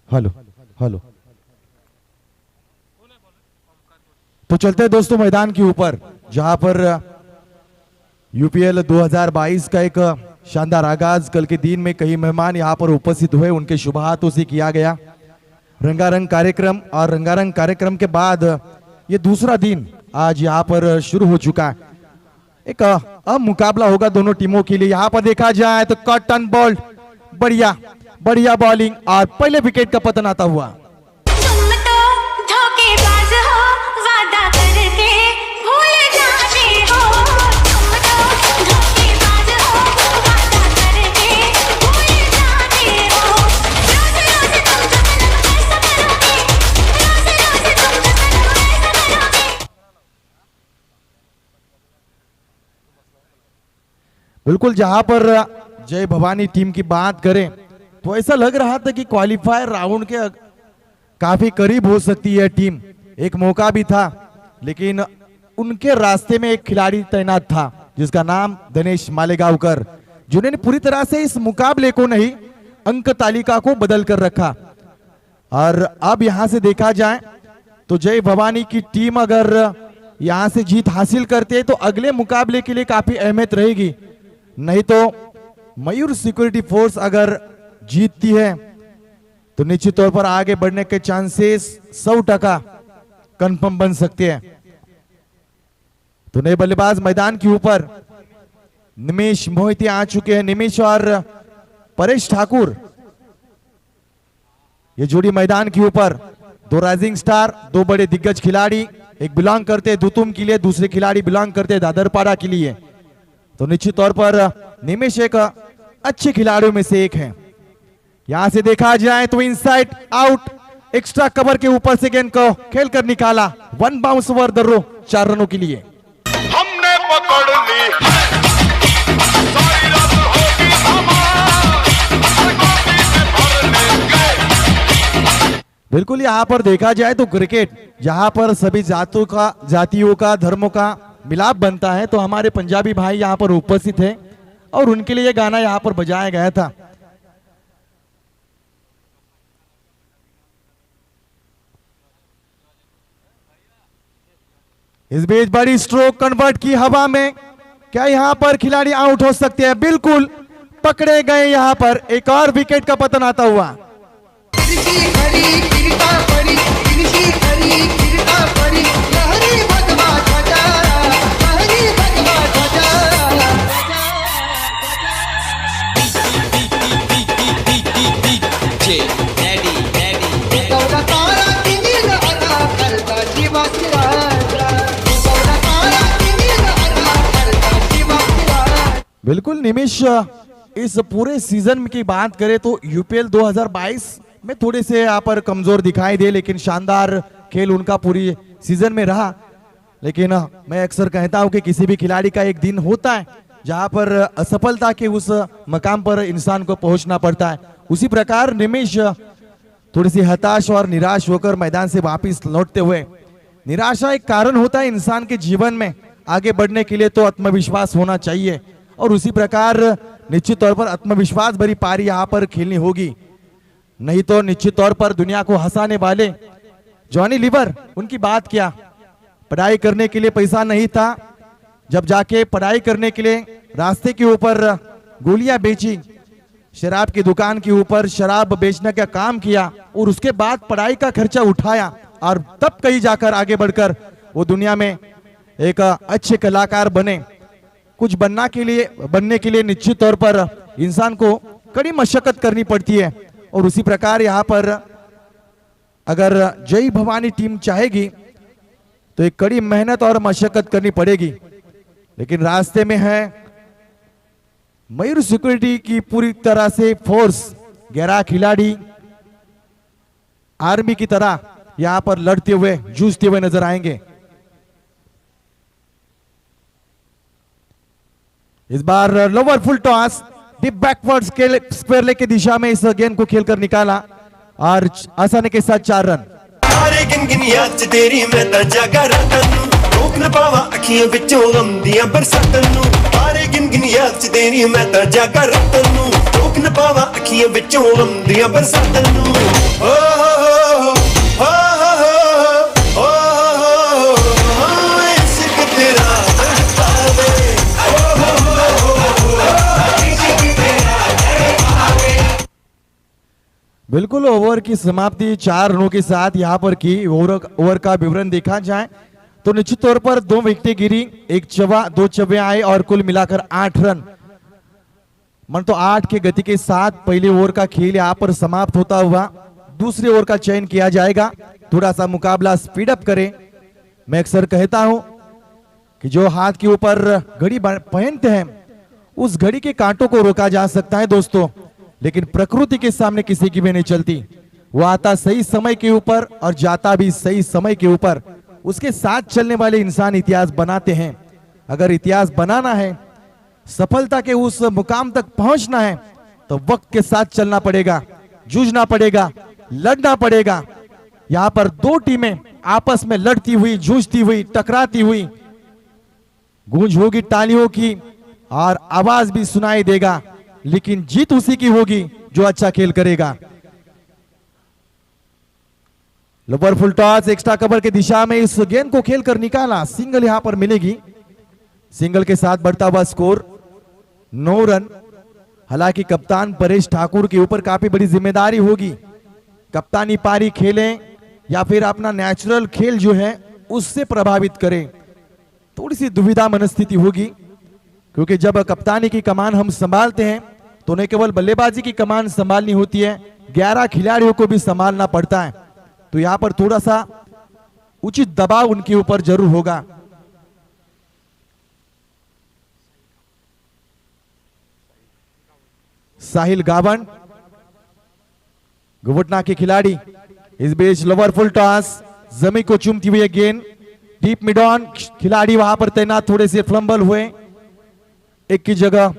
Hello hello. तो चलते हैं दोस्तों मैदान के ऊपर, जहां पर यूपीएल 2022 का एक शानदार आगाज कल के दिन में कई मेहमान यहां पर उपस्थित हुए, उनके शुभ हाथों से किया गया रंगारंग कार्यक्रम। और रंगारंग कार्यक्रम के बाद ये दूसरा दिन आज यहां पर शुरू हो चुका है। एक मुकाबला होगा दोनों टीमों के लिए। यहां पर देखा जाए तो कॉटन बॉल, बढ़िया बढ़िया बॉलिंग और पहले विकेट का पतन आता हुआ। तुम तो धोखेबाज हो, वादा करके भूल जाते हो। तुम तो धोखेबाज हो, वादा करके भूल जाते हो। रोज रोज तुम जतन ऐसा करोगे, रोज रोज तुम जतन ऐसा करोगे। बिल्कुल, जहां पर जय भवानी टीम की बात करें तो ऐसा लग रहा था कि क्वालिफायर राउंड के काफी करीब हो सकती है टीम। एक मौका भी था, लेकिन उनके रास्ते में एक खिलाड़ी तैनात था जिसका नाम दिनेश मालेगांवकर, जिन्होंने पूरी तरह से इस मुकाबले को नहीं, अंक तालिका को बदल कर रखा। और अब यहां से देखा जाए तो जय भवानी की टीम अगर यहां से जीत हासिल करते तो अगले मुकाबले के लिए काफी अहमियत रहेगी। नहीं तो मयूर सिक्योरिटी फोर्स अगर जीतती है तो निश्चित तौर पर आगे बढ़ने के चांसेस 100% कंफर्म बन सकते हैं। तो नए बल्लेबाज मैदान के ऊपर निमेश मोहिते आ चुके हैं। निमेश और परेश ठाकुर ये जोड़ी मैदान के ऊपर, दो राइजिंग स्टार, दो बड़े दिग्गज खिलाड़ी, एक बिलोंग करते हैं दुतुम के लिए, दूसरे खिलाड़ी बिलोंग करते हैं दादरपाड़ा के लिए। तो निश्चित तौर पर निमेश एक अच्छे खिलाड़ियों में से एक है। यहां से देखा जाए तो इनसाइड आउट, एक्स्ट्रा कवर के ऊपर से गेंद को खेल कर निकाला, 1 बाउंस ओवर द रो, 4 रनों के लिए। हमने पकड़ ली है, सारी रात होगी धमाल, हर गोटी से भर लेंगे। बिल्कुल, यहां पर देखा जाए तो क्रिकेट जहां पर सभी जातियों का धर्मों का मिलाप बनता है, तो हमारे पंजाबी भाई यहां पर उपस्थित हैं और उनके लिए गाना यहां पर बजाया गया था। इस बीच बड़ी स्ट्रोक कन्वर्ट की हवा में, क्या यहां पर खिलाड़ी आउट हो सकते हैं? बिल्कुल, पकड़े गए। यहां पर एक और विकेट का पतन आता हुआ। बिल्कुल निमिष, इस पूरे सीजन की बात करें तो यूपीएल 2022 में थोड़े से यहाँ पर कमजोर दिखाई दे, लेकिन शानदार खेल उनका पूरी सीजन में रहा। लेकिन मैं अक्सर कहता हूं कि किसी भी खिलाड़ी का एक दिन होता है जहां पर असफलता के उस मकाम पर इंसान को पहुंचना पड़ता है। उसी प्रकार निमिष थोड़ी सी हताश और निराश होकर मैदान से वापस लौटते हुए, निराशा एक कारण होता है इंसान के जीवन में, आगे बढ़ने के लिए तो आत्मविश्वास होना चाहिए और उसी प्रकार निश्चित तौर पर आत्मविश्वास भरी पारी यहां पर खेलनी होगी। नहीं तो निश्चित तौर पर दुनिया को हंसाने वाले जॉनी लीवर, उनकी बात क्या, पढ़ाई करने के लिए पैसा नहीं था, जब जाके पढ़ाई करने के लिए रास्ते के ऊपर गोलियां बेची, शराब की दुकान के ऊपर शराब बेचने का काम किया और उसके बाद पढ़ाई का खर्चा उठाया और तब कहीं जाकर आगे बढ़कर वो दुनिया में एक अच्छे कलाकार बने। कुछ बनने के लिए निश्चित तौर पर इंसान को कड़ी मशक्कत करनी पड़ती है और उसी प्रकार यहाँ पर अगर जय भवानी टीम चाहेगी तो एक कड़ी मेहनत और मशक्कत करनी पड़ेगी। लेकिन रास्ते में है मयूर सिक्योरिटी की पूरी तरह से फोर्स, 11 खिलाड़ी आर्मी की तरह यहां पर लड़ते हुए जूझते हुए नजर आएंगे। इस बार lower full toss, deep backward square leg की दिशा में इस गेंद को खेलकर निकाला और आसानी के साथ 4 रन। तेरी मैं जागा रातां नूं रोक न पावा अखियां विचों गम दियां बरसातां नूं। गिन गिन याद च तेरी मैं जागा रातां नूं रोक ਰੋਕ ਨਾ ਪਾਵਾਂ ਅੱਖੀਆਂ ਵਿੱਚੋਂ ਆਉਂਦੀਆਂ ਬਰਸਾਤਾਂ ਨੂੰ ਓ ਹੋ ਹੋ ਹੋ ਹੋ ਇਸ਼ਕ ਤੇਰਾ ਤੜਪਾਵੇ बिल्कुल ओवर की समाप्ति 4 रनों के साथ यहाँ पर की। ओवर का विवरण देखा जाए तो निश्चित तौर पर 2 विकेटें गिरी, 1 चौका 2 चौके आए और कुल मिलाकर 8 रन। मन तो 8 के गति के साथ पहले ओवर का खेल यहाँ पर समाप्त होता हुआ दूसरे ओवर का चयन किया जाएगा। थोड़ा सा मुकाबला स्पीड अप करें। मैं अक्सर कहता हूं कि जो हाथ के ऊपर घड़ी पहनते हैं उस घड़ी के कांटों को रोका जा सकता है दोस्तों, लेकिन प्रकृति के सामने किसी की भी नहीं चलती। वो आता सही समय के ऊपर और जाता भी सही समय के ऊपर। उसके साथ चलने वाले इंसान इतिहास बनाते हैं। अगर इतिहास बनाना है, सफलता के उस मुकाम तक पहुंचना है तो वक्त के साथ चलना पड़ेगा, जूझना पड़ेगा, लड़ना पड़ेगा। यहां पर 2 टीमें आपस में लड़ती हुई, जूझती हुई, टकराती हुई, गूंज होगी तालियों की और आवाज भी सुनाई देगा, लेकिन जीत उसी की होगी जो अच्छा खेल करेगा। Lower full toss extra cover की दिशा में इस गेंद को खेलकर निकाला। सिंगल यहां पर मिलेगी। सिंगल के साथ बढ़ता हुआ स्कोर 9 रन। हालांकि कप्तान परेश ठाकुर के ऊपर काफी बड़ी जिम्मेदारी होगी। कप्तानी पारी खेलें या फिर अपना नेचुरल खेल जो है उससे प्रभावित करें, थोड़ी सी दुविधा मनस्थिति होगी। क्योंकि जब कप्तानी की कमान हम संभालते हैं तो न केवल बल्लेबाजी की कमान संभालनी होती है, 11 खिलाड़ियों को भी संभालना पड़ता है। तो यहां पर थोड़ा सा उचित दबाव उनके ऊपर जरूर होगा। साहिल गावन गुवटना के खिलाड़ी। इस बीच लोअर फुल टॉस, जमीन को चूमती हुई गेंद डीप मिड ऑन। खिलाड़ी वहां पर तैनात थोड़े से फ्लंबल हुए। 1 की जगह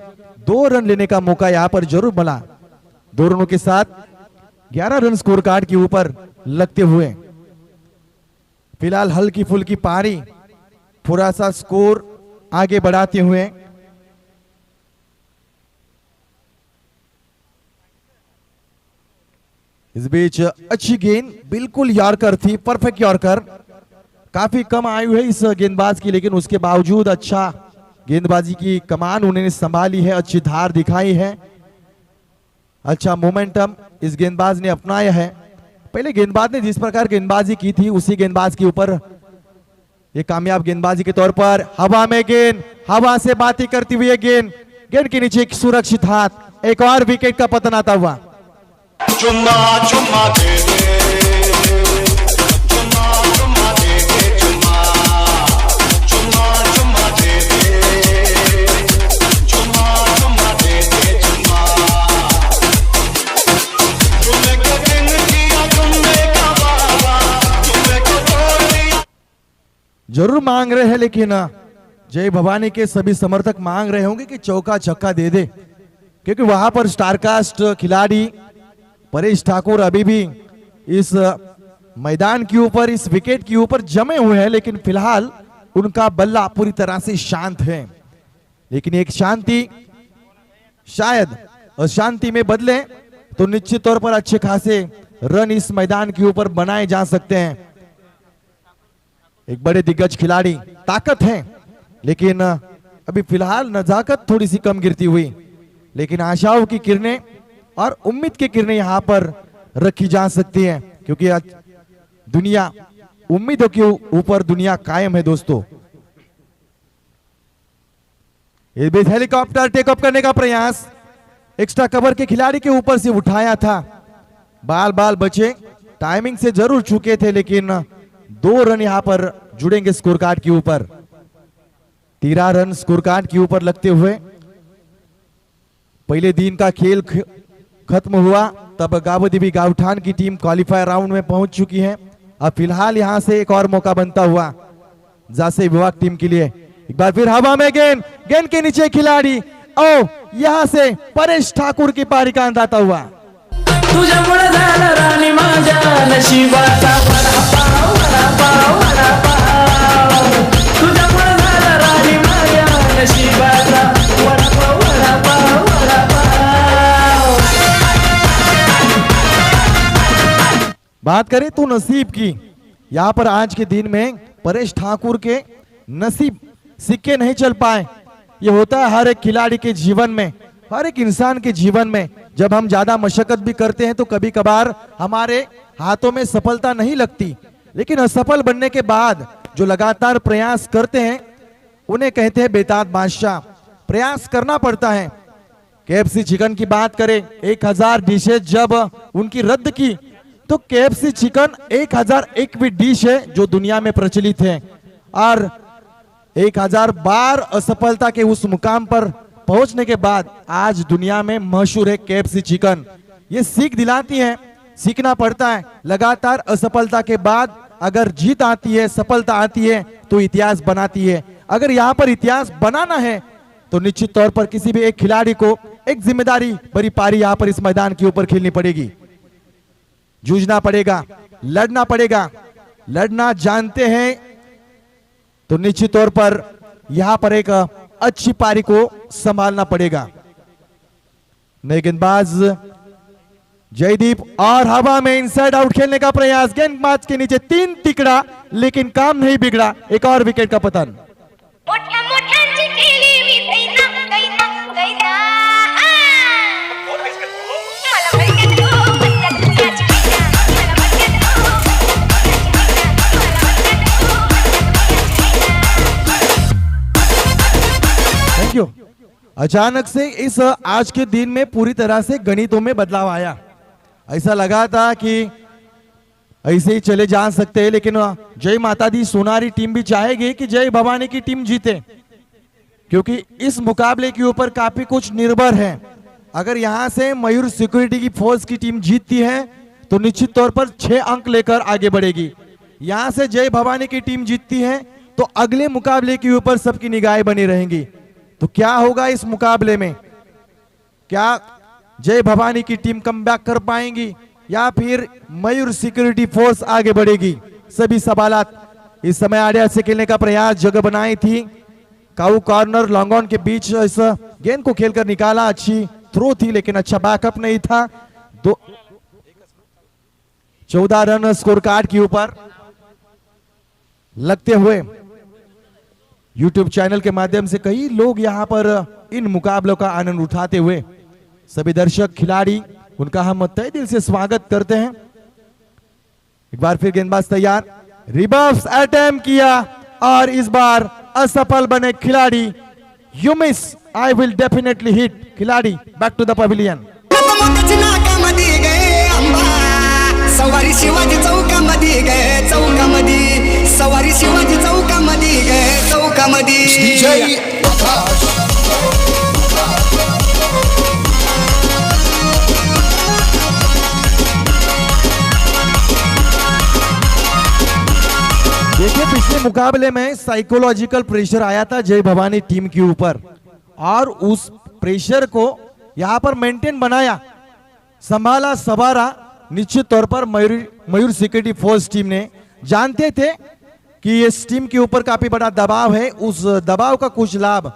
2 रन लेने का मौका यहां पर जरूर मिला। 2 रनों के साथ 11 रन स्कोर कार्ड के ऊपर लगते हुए फिलहाल हल्की फुल्की पारी थोड़ा सा स्कोर आगे बढ़ाते हुए इस बीच अच्छी गेंद, बिल्कुल यॉर्कर थी, परफेक्ट यॉर्कर। काफी कम आयु है इस गेंदबाज की, लेकिन उसके बावजूद अच्छा गेंदबाजी की कमान उन्होंने संभाली है, अच्छी धार दिखाई है, अच्छा मोमेंटम इस गेंदबाज ने अपनाया है। पहले गेंदबाज ने जिस प्रकार गेंदबाजी की थी उसी गेंदबाज के ऊपर ये कामयाब गेंदबाजी के तौर पर हवा में गेंद, हवा से बातें करती हुई गेंद, गेंद के नीचे एक सुरक्षित हाथ, एक और विकेट का पतन आता हुआ। चुम्मा चुम्मा दे दे, चुम्मा चुम्मा दे दे, चुम्मा चुम्मा चुम्मा दे दे, चुम्मा चुम्मा दे दे, चुम्मा तुमने को दिन किया, तुमने का बाबा, तुमने को तोड़। जरूर मांग रहे हैं, लेकिन जय भवानी के सभी समर्थक मांग रहे होंगे कि चौका छक्का दे दे, क्योंकि वहां पर स्टारकास्ट खिलाड़ी परेश ठाकुर अभी भी इस मैदान के ऊपर, इस विकेट के ऊपर जमे हुए हैं। लेकिन फिलहाल उनका बल्ला पूरी तरह से शांत है, लेकिन एक शांति शायद अशांति में बदले तो निश्चित तौर पर अच्छे खासे रन इस मैदान के ऊपर बनाए जा सकते हैं। एक बड़े दिग्गज खिलाड़ी, ताकत है, लेकिन अभी फिलहाल नजाकत थोड़ी सी कम गिरती हुई, लेकिन आशाओं की किरणें और उम्मीद की किरणें यहां पर रखी जा सकती हैं, क्योंकि आज दुनिया उम्मीदों के ऊपर दुनिया कायम है दोस्तों। इस बीच हेलीकॉप्टर टेक ऑफ करने का प्रयास, एक्स्ट्रा कवर के खिलाड़ी के ऊपर से उठाया था, बाल बाल बचे, टाइमिंग से जरूर चुके थे, लेकिन 2 रन यहां पर जुड़ेंगे स्कोर कार्ड के ऊपर। 13 रन स्कोर कार्ड के ऊपर लगते हुए पहले दिन का खेल खत्म हुआ, तब गावदेवी गावठान की टीम क्वालिफायर राउंड में पहुंच चुकी है। अब फिलहाल यहां से एक और मौका बनता हुआ जासे विभाग टीम के लिए। एक बार फिर हवा में गेंद, गेंद के नीचे खिलाड़ी, और यहां से परेश ठाकुर की पारी का अंत आता हुआ। तुझ्यामुळे झाला राणी माझ्या नशिबाचा वडापाव, वडापाव, वडापाव. तुझ्यामुळे झाला राणी माझ्या नशिबाचा वडापाव, वडापाव, वडापाव. बात करें तो नसीब की, यहाँ पर आज के दिन में परेश ठाकुर के नसीब सिक्के नहीं चल पाए। ये होता है हर एक खिलाड़ी के जीवन में, हर एक इंसान के जीवन में। जब हम ज्यादा मशक्कत भी करते हैं तो कभी कभार हमारे हाथों में सफलता नहीं लगती, लेकिन असफल बनने के बाद जो लगातार प्रयास करते हैं उन्हें कहते हैं बेताब बादशाह। प्रयास करना पड़ता है। केएफसी चिकन की बात करें, 1000 डिशेज जब उनकी रद्द की तो केएफसी चिकन 1001वीं डिश है जो दुनिया में प्रचलित है, और 1000 बार असफलता के उस मुकाम पर पहुंचने के बाद आज दुनिया में मशहूर है केएफसी चिकन। ये सीख दिलाती है, सीखना पड़ता है। लगातार असफलता के बाद अगर जीत आती है, सफलता आती है तो इतिहास बनाती है। अगर यहाँ पर इतिहास बनाना है तो निश्चित तौर पर किसी भी एक खिलाड़ी को एक जिम्मेदारी भरी पारी यहाँ पर इस मैदान के ऊपर खेलनी पड़ेगी, जूझना पड़ेगा, लड़ना पड़ेगा। लड़ना जानते हैं तो निश्चित तौर पर यहाँ पर एक अच्छी पारी को संभालना पड़ेगा। नए गेंदबाज जयदीप और हवा में इनसाइड आउट खेलने का प्रयास, गेंदबाज के नीचे 3 तिकड़ा लेकिन काम नहीं बिगड़ा, एक और विकेट का पतन। मोठ्या मोठ्यांची केली मी दैना दैना दैना मला भरकत हो बंद दुनियाची मैना मला भरकत हो थैंक यू। अचानक से इस आज के दिन में पूरी तरह से गणितों में बदलाव आया। ऐसा लगा था कि ऐसे ही चले जा सकते हैं, लेकिन जय माता दी सोनारी टीम भी चाहेगी कि जय भवानी की टीम जीते, क्योंकि इस मुकाबले के ऊपर काफी कुछ निर्भर है। अगर यहां से मयूर सिक्योरिटी की फोर्स की टीम जीतती है तो निश्चित तौर पर 6 अंक लेकर आगे बढ़ेगी। यहां से जय भवानी की टीम जीतती है तो अगले मुकाबले के ऊपर सबकी निगाहें बनी रहेंगी। तो क्या होगा इस मुकाबले में? क्या जय भवानी की टीम कमबैक कर पाएंगी या फिर मयूर सिक्योरिटी फोर्स आगे बढ़ेगी? सभी सवालात इस समय आड़े से खेलने का प्रयास, जगह बनाई थी काऊ कॉर्नर लॉन्ग ऑन के बीच, इस गेंद को खेलकर निकाला, अच्छी थ्रो थी लेकिन अच्छा बैकअप नहीं था। 14 रन स्कोर कार्ड के ऊपर लगते हुए YouTube चैनल के माध्यम से कई लोग यहां पर इन मुकाबलों का आनंद उठाते हुए, सभी दर्शक खिलाड़ी उनका हम तहे दिल से स्वागत करते हैं। एक बार फिर गेंदबाज तैयार, रिवर्स अटेम्प्ट किया और इस बार असफल बने खिलाड़ी। You miss, I will definitely hit. खिलाड़ी बैक टू द पवेलियन। नाकामध्ये गए अंबा, सवारी शिवाजी चौकामध्ये गए, चौकामध्ये सवारी शिवाजी चौकामध्ये गए, चौकामध्ये देखिए, पिछले मुकाबले में साइकोलॉजिकल प्रेशर आया था जय भवानी टीम के ऊपर और उस प्रेशर को यहां पर मेंटेन बनाया, संभाला, सवारा। निश्चित तौर पर मयूर सिक्योरिटी फोर्स टीम ने जानते थे कि इस टीम के ऊपर काफी बड़ा दबाव है, उस दबाव का कुछ लाभ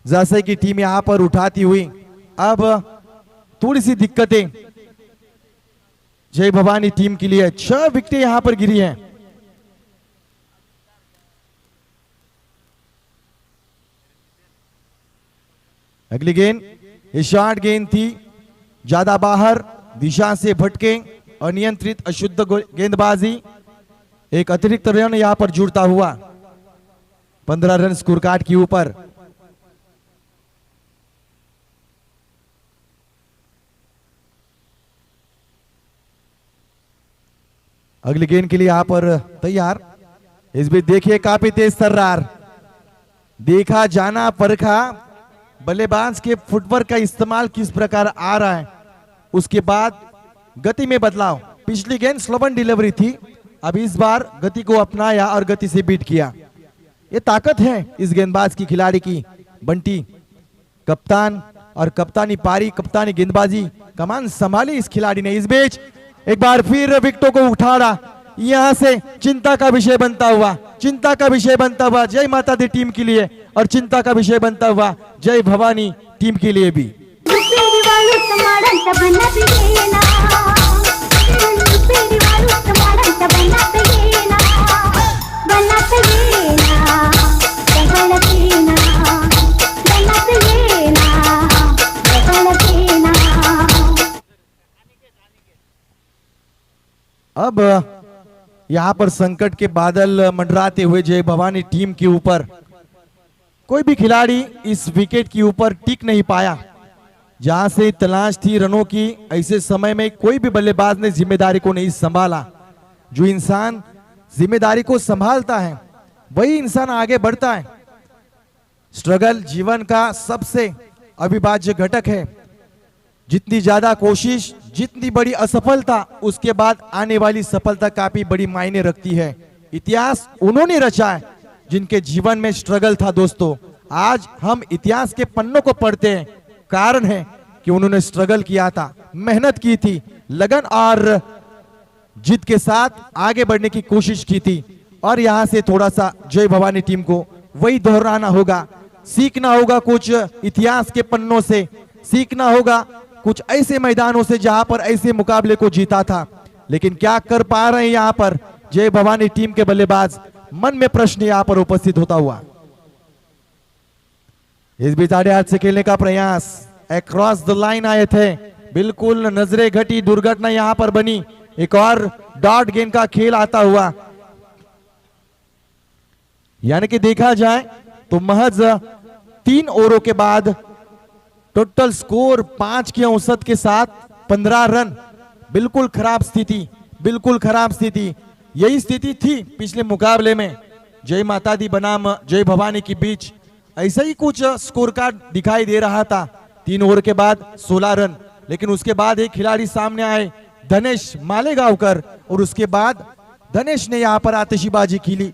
जैसे कि टीम यहां पर उठाती हुई। अब थोड़ी सी दिक्कतें जय भवानी टीम के लिए, 6 विकेटें यहां पर गिरी हैं। अगली गेंद, ये शॉर्ट गेंद थी, ज्यादा बाहर दिशा से भटके, अनियंत्रित अशुद्ध गेंदबाजी, एक अतिरिक्त रन यहां पर जुड़ता हुआ। 15 रन स्कोर कार्ड के ऊपर। अगली गेंद के लिए यहां पर तैयार। इस बीच देखिए काफी तेज तर्रार, देखा जाना परखा, बल्लेबाज के फुटवर्क का इस्तेमाल किस प्रकार आ रहा है, उसके बाद गति में बदलाव। पिछली गेंद स्लोवन डिलीवरी थी, अब इस बार गति को अपनाया और गति से बीट किया। ये ताकत है इस गेंदबाज की, खिलाड़ी की। बंटी कप्तान और कप्तानी पारी, कप्तानी गेंदबाजी कमान संभाली इस खिलाड़ी ने। इस बीच एक बार फिर विकेटों को उठाड़ा, यहां से चिंता का विषय बनता हुआ, चिंता का विषय बनता हुआ जय माता दी टीम के लिए और चिंता का विषय बनता हुआ जय भवानी टीम के लिए भी। अब यहाँ पर संकट के बादल मंडराते हुए जय भवानी टीम के ऊपर कोई भी खिलाड़ी इस विकेट के ऊपर टिक नहीं पाया। जहां से तलाश थी रनों की, ऐसे समय में कोई भी बल्लेबाज ने जिम्मेदारी को नहीं संभाला। जो इंसान जिम्मेदारी को संभालता है वही इंसान आगे बढ़ता है। स्ट्रगल जीवन का सबसे अविभाज्य घटक है। जितनी ज्यादा कोशिश, जितनी बड़ी असफलता, उसके बाद आने वाली सफलता काफी बड़ी मायने रखती है। इतिहास उन्होंने रचा है जिनके जीवन में स्ट्रगल था। दोस्तों, आज हम इतिहास के पन्नों को पढ़ते हैं, कारण है कि उन्होंने स्ट्रगल किया था, मेहनत की थी, लगन और जिद के साथ आगे बढ़ने की कोशिश की थी। और यहां से थोड़ा सा जय भवानी टीम को वही दोहराना होगा, सीखना होगा कुछ इतिहास के पन्नों से, सीखना होगा कुछ ऐसे मैदानों से जहां पर ऐसे मुकाबले को जीता था। लेकिन क्या कर पा रहे हैं यहां पर जय भवानी टीम के बल्लेबाज, मन में प्रश्न यहां पर उपस्थित होता हुआ। इस बीच आड़े हाथ से खेलने का प्रयास, अक्रॉस द लाइन आए थे, बिल्कुल नजरे घटी, दुर्घटना यहां पर बनी। एक और डॉट गेंद का खेल आता हुआ, यानी कि देखा जाए तो महज 3 ओवरों के बाद टोटल स्कोर 5 के औसत के साथ 15 रन। बिल्कुल खराब स्थिति, बिल्कुल खराब स्थिति। यही स्थिति थी पिछले मुकाबले में जय माता दी बनाम जय भवानी के बीच। ऐसा ही कुछ स्कोर कार्ड दिखाई दे रहा था। 3 ओवर के बाद 16 रन, लेकिन उसके बाद एक खिलाड़ी सामने आए, धनेश मालेगांवकर, और उसके बाद धनेश ने यहां पर आतिशीबाजी खेली।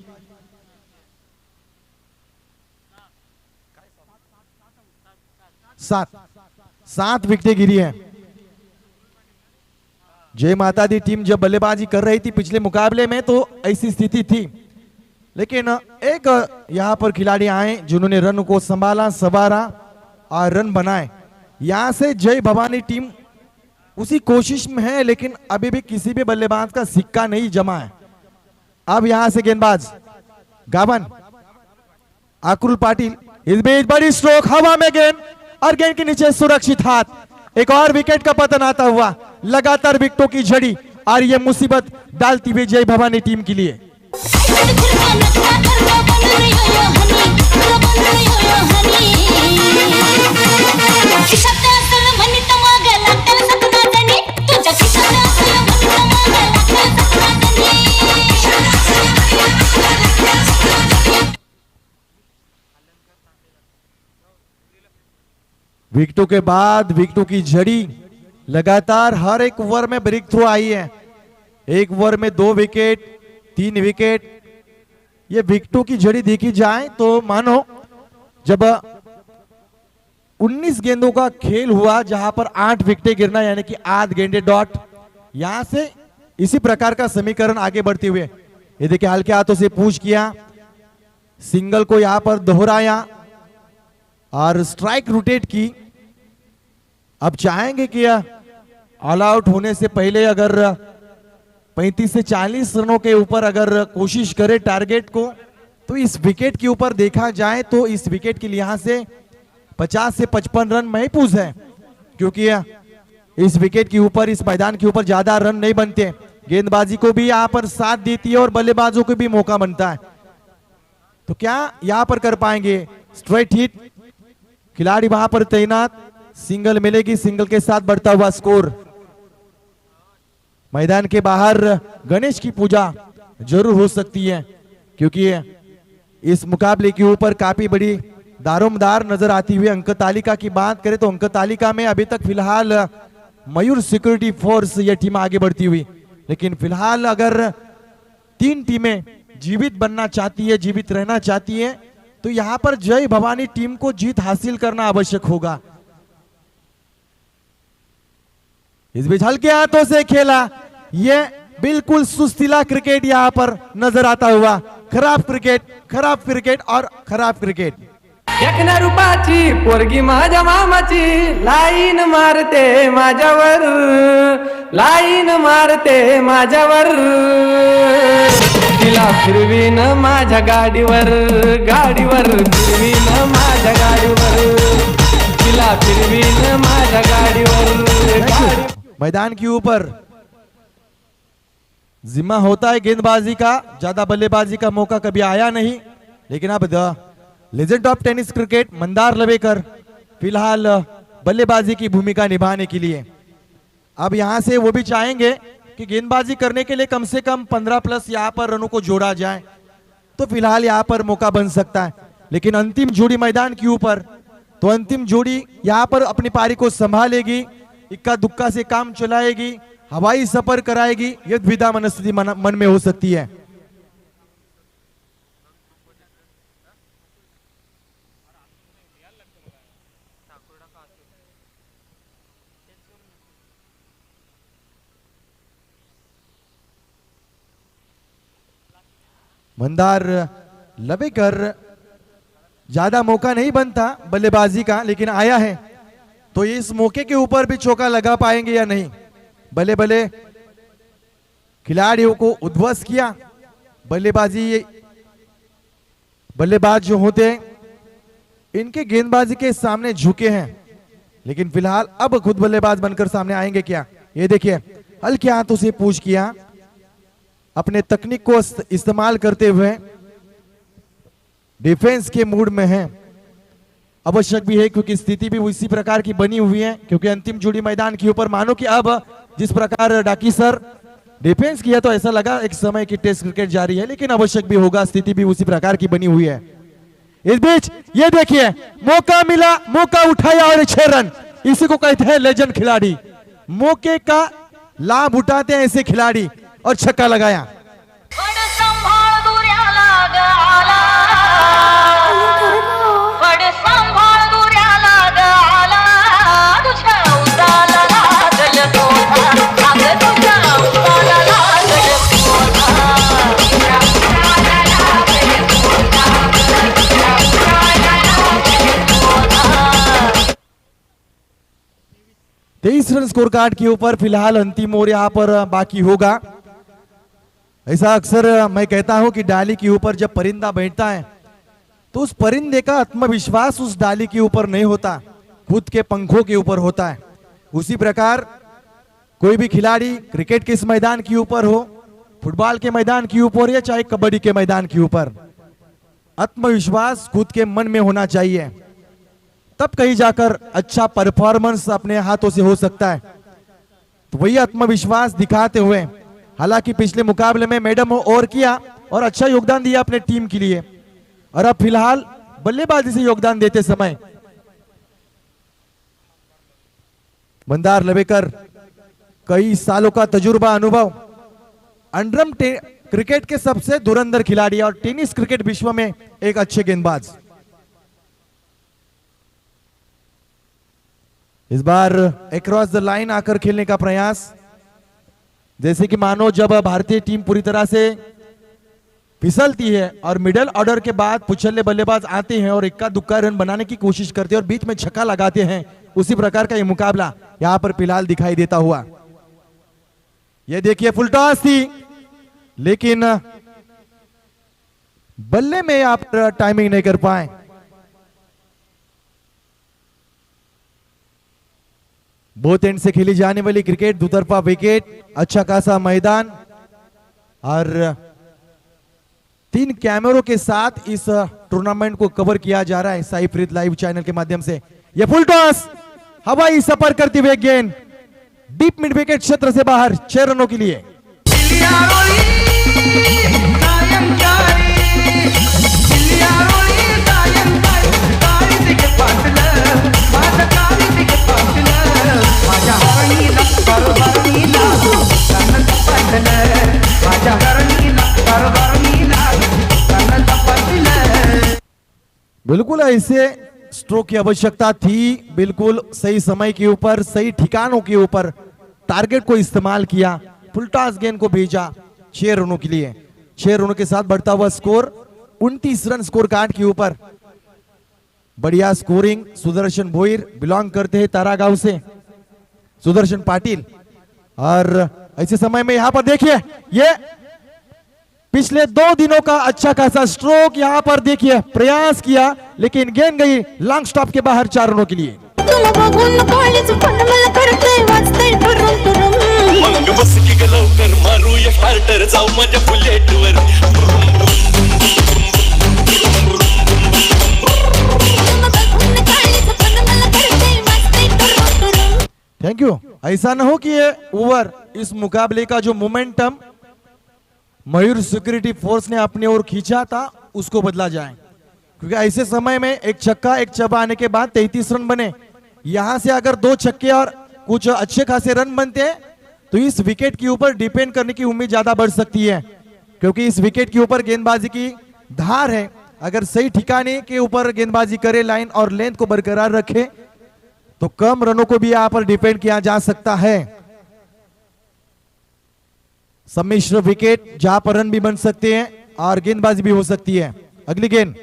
सात विकेटें गिरी हैं। जय माता दी टीम जब बल्लेबाजी कर रही थी पिछले मुकाबले में तो ऐसी स्थिति थी, लेकिन एक यहां पर खिलाड़ी आए जिन्होंने रन को संभाला, संवारा और रन बनाए। यहां से जय भवानी टीम उसी कोशिश में है, लेकिन अभी भी किसी भी बल्लेबाज का सिक्का नहीं जमा है। अब यहां से गेंदबाज गावन आकुल पाटिल, इस बीच बड़ी स्ट्रोक, हवा में गेंद और गेंद के नीचे सुरक्षित हाथ। एक और विकेट का पतन आता हुआ, लगातार विकेटों की झड़ी और ये मुसीबत डालती हुई जय भवानी टीम के लिए। विकेटों के बाद विकेटों की झड़ी, लगातार हर एक ओवर में ब्रेक थ्रू आई है। एक ओवर में 2 विकेट, 3 विकेट। ये विकेटों की झड़ी देखी जाए तो मानो जब 19 गेंदों का खेल हुआ जहां पर 8 विकेटें गिरना, यानी कि 8 गेंदे डॉट। यहां से इसी प्रकार का समीकरण आगे बढ़ते हुए, ये देखिए हल्के हाथों से पुश किया, सिंगल को यहां पर दोहराया और स्ट्राइक रोटेट की। अब चाहेंगे कि ऑल आउट होने से पहले अगर 35 से 40 रनों के ऊपर अगर कोशिश करे टारगेट को, तो इस विकेट के ऊपर देखा जाए तो इस विकेट के लिहाज से 50 से 55 रन महफूज है, क्योंकि इस विकेट के ऊपर, इस मैदान के ऊपर ज्यादा रन नहीं बनते। गेंदबाजी को भी यहां पर साथ देती है और बल्लेबाजों को भी मौका बनता है। तो क्या यहां पर कर पाएंगे? स्ट्रेट हिट, खिलाड़ी वहां पर तैनात, सिंगल मिलेगी, सिंगल के साथ बढ़ता हुआ स्कोर। मैदान के बाहर गणेश की पूजा जरूर हो सकती है, क्योंकि इस मुकाबले के ऊपर काफी बड़ी दारोमदार नजर आती हुई। अंक तालिका की बात करें तो अंक तालिका में अभी तक फिलहाल मयूर सिक्योरिटी फोर्स यह टीम आगे बढ़ती हुई, लेकिन फिलहाल अगर 3 टीमें जीवित बनना चाहती है, जीवित रहना चाहती है, तो यहां पर जय भवानी टीम को जीत हासिल करना आवश्यक होगा। इस बीच हल्के हाथों से खेला, यह बिल्कुल सुस्तीला क्रिकेट यहां पर नजर आता हुआ। खराब क्रिकेट, खराब क्रिकेट और खराब क्रिकेट। 1 रुपयाची पोरगी माझ्या मामाची, लाईन मारते माझ्यावर, लाईन मारते माझ्यावर, तिला फिरवीन माझ्या गाडीवर, गाडीवर फिरवीन माझ्या गाडीवर, तिला फिरवीन माझ्या गाडीवर। मैदान के ऊपर जिम्मा होता है गेंदबाजी का, ज्यादा बल्लेबाजी का मौका कभी आया नहीं, लेकिन अब the legend of tennis cricket Mandar Lavekar फिलहाल बल्लेबाजी की भूमिका निभाने के लिए अब यहां से वो भी चाहेंगे कि गेंदबाजी करने के लिए कम से कम 15+ यहां पर रनों को जोड़ा जाए, तो फिलहाल यहां पर मौका बन सकता है। लेकिन अंतिम जोड़ी मैदान के ऊपर, तो अंतिम जोड़ी यहां पर अपनी पारी को संभालेगी, इक्का दुक्का से काम चलाएगी, हवाई सफर कराएगी, यह द्विधा मनस्थिति मन में हो सकती है। मंदार लवेकर ज्यादा मौका नहीं बनता बल्लेबाजी का, लेकिन आया है तो इस मौके के ऊपर भी चौका लगा पाएंगे या नहीं। बल्ले बल्ले खिलाड़ियों को उद्ध्वस्त किया, बल्लेबाज जो होते हैं इनके गेंदबाजी के सामने झुके हैं, लेकिन फिलहाल अब खुद बल्लेबाज बनकर सामने आएंगे क्या। ये देखिए हल्के हाथों से पूछ किया, अपने तकनीक को इस्तेमाल करते हुए डिफेंस के मूड में हैं। आवश्यक भी है क्योंकि स्थिति भी उसी प्रकार की बनी हुई है, क्योंकि अंतिम जोड़ी मैदान के ऊपर मानो कि अब जिस प्रकार डाकी सर डिफेंस किया तो ऐसा लगा एक समय की टेस्ट क्रिकेट जारी है, लेकिन आवश्यक भी होगा, स्थिति भी उसी प्रकार की बनी हुई है। इस बीच ये देखिए मौका मिला, मौका उठाया और 6 रन, इसी को कहते हैं लेजेंड खिलाड़ी। मौके का लाभ उठाते हैं ऐसे खिलाड़ी और छक्का लगाया। बड़ संभाळ दुऱ्याला ग आला, बड़ संभाळ दुऱ्याला ग आला, तुझ्या उसाला लागल गोधा, अग तुझ्या उसाला लागल गोधा, तुझ्या उसाला लागल गोधा, तुझ्या उसाला लागल गोधा। 23 रन स्कोर कार्ड के ऊपर फिलहाल अंतिम ओवर यहां पर बाकी होगा। ऐसा अक्सर मैं कहता हूं कि डाली के ऊपर जब परिंदा बैठता है तो उस परिंदे का आत्मविश्वास उस डाली के ऊपर नहीं होता, खुद के पंखों के ऊपर होता है। उसी प्रकार कोई भी खिलाड़ी क्रिकेट के इस मैदान के ऊपर हो, फुटबॉल के मैदान के ऊपर या चाहे कबड्डी के मैदान के ऊपर, आत्मविश्वास खुद के मन में होना चाहिए, तब कहीं जाकर अच्छा परफॉर्मेंस अपने हाथों से हो सकता है। तो वही आत्मविश्वास दिखाते हुए, हालांकि पिछले मुकाबले में मैडम और किया और अच्छा योगदान दिया अपने टीम के लिए, और अब फिलहाल बल्लेबाजी से योगदान देते समय मंदार लवेकर कई सालों का तजुर्बा, अनुभव, अंडरम क्रिकेट के सबसे धुरंधर खिलाड़ी और टेनिस क्रिकेट विश्व में एक अच्छे गेंदबाज। इस बार अक्रॉस द लाइन आकर खेलने का प्रयास, जैसे कि मानो जब भारतीय टीम पूरी तरह से फिसलती है और मिडिल ऑर्डर के बाद पुछल्ले बल्लेबाज आते हैं और इक्का दुक्का रन बनाने की कोशिश करते हैं और बीच में छक्का लगाते हैं, उसी प्रकार का ये मुकाबला यहां पर फिलहाल दिखाई देता हुआ। ये देखिए फुल टॉस थी, लेकिन बल्ले में आप टाइमिंग नहीं कर पाए। बोथ एंड से खेली जाने वाली क्रिकेट, दुतरफा विकेट, अच्छा खासा मैदान और 3 कैमरों के साथ इस टूर्नामेंट को कवर किया जा रहा है साई प्रीत लाइव चैनल के माध्यम से। यह फुल टॉस, हवाई सफर करती हुए गेंद डीप मिड विकेट क्षेत्र से बाहर 6 रनों के लिए। बिल्कुल ऐसे स्ट्रोक की आवश्यकता थी, बिल्कुल सही समय के ऊपर, सही ठिकानों के ऊपर टारगेट को इस्तेमाल किया, फुल टॉस गेंद को भेजा 6 रनों के लिए। 6 रनों के साथ बढ़ता हुआ स्कोर 29 रन स्कोर कार्ड के ऊपर। बढ़िया स्कोरिंग, सुदर्शन भोईर बिलोंग करते हैं तारागांव से, सुदर्शन पाटिल। और ऐसे समय में यहां पर देखिए, ये पिछले 2 दिनों का अच्छा खासा स्ट्रोक, यहां पर देखिए प्रयास किया लेकिन गेंद गई लॉन्ग स्टॉप के बाहर 4 रनों के लिए। तुला बघून कॉलेज पण मला करते वाचते टुरुम टुरुम मग बस की लवकर मारूया फार्ट जाऊ माझ्या बुलेटवर थैंक यू। ऐसा न हो कि ये ओवर इस मुकाबले का जो मोमेंटम मयूर सिक्योरिटी फोर्स ने अपनी ओर खींचा था उसको बदला जाए, क्योंकि ऐसे समय में एक छक्का एक चौका आने के बाद 33 रन बने। यहां से अगर 2 छक्के और कुछ अच्छे खासे रन बनते हैं तो इस विकेट के ऊपर डिपेंड करने की उम्मीद ज्यादा बढ़ सकती है, क्योंकि इस विकेट के ऊपर गेंदबाजी की धार है। अगर सही ठिकाने के ऊपर गेंदबाजी करे, लाइन और लेंथ को बरकरार रखे तो कम रनों को भी यहां पर डिपेंड किया जा सकता है। सम्मिश्र विकेट जहां पर रन भी बन सकते हैं और गेंदबाजी भी हो सकती है। अगली गेंद